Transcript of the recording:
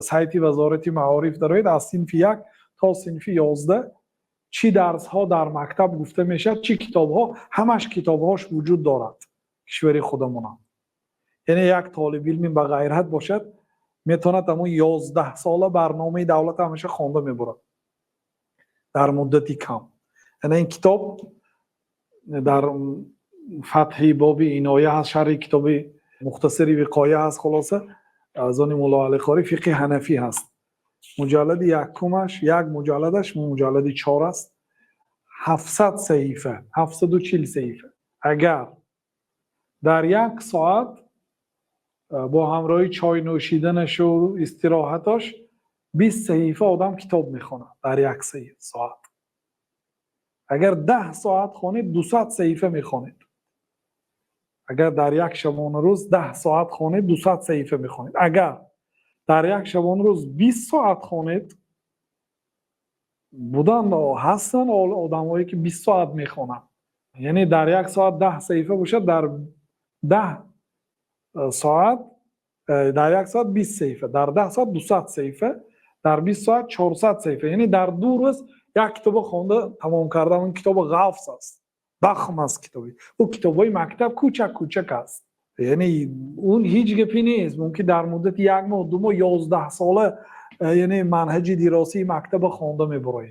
سایت وزارت معارف دارید از صنف 1 تا صنف 11 چی درس ها در مکتب گفته میشه، چی کتاب ها، همش کتاب هاش وجود دارد کشور خودمون. یعنی یک طالب علم با غیرت باشد میتونه تمام 11 ساله برنامه دولت همیشه خوانده میبره در مدتی کم. یعنی این کتاب در فتح باب عنایه هست، شرح کتاب مختصری وقایه هست، خلاصه از آن مولا علی قاری فقه حنفی هست. مجلد یکمش، یک مجلدش مجلد 4 است، 700 صحیفه، 740 صحیفه. اگر در یک ساعت با همراهی چای نوشیدنش و استراحتش 20 صحیفه آدم کتاب میخونه در یک ساعت. اگر 10 ساعت خوانید 200 صحیفه میخونید. اگر در یک شبانه روز 10 ساعت خوانید 200 صحیفه میخونید. اگر در یک شبانه روز 20 ساعت خوانید، بودن هستن آدمایی که 20 ساعت میخونن، یعنی در یک ساعت 10 صحیفه باشد، در 10 ساعت در یک ساعت 20 صحیفه، در 10 ساعت 200 صحیفه، در 20 ساعت 400 صحیفه. یعنی در 2 روز یک کتاب خونده تمام کردن. اون کتاب غوث است، ضخم است کتابی. او کتابای مکتب کوچک کوچک است، یعنی اون هیچ گپی نیست. ممکن در مدت 1 ماه 2 ماه 11 ساله یعنی منهج دراسی مکتب خونده میبره.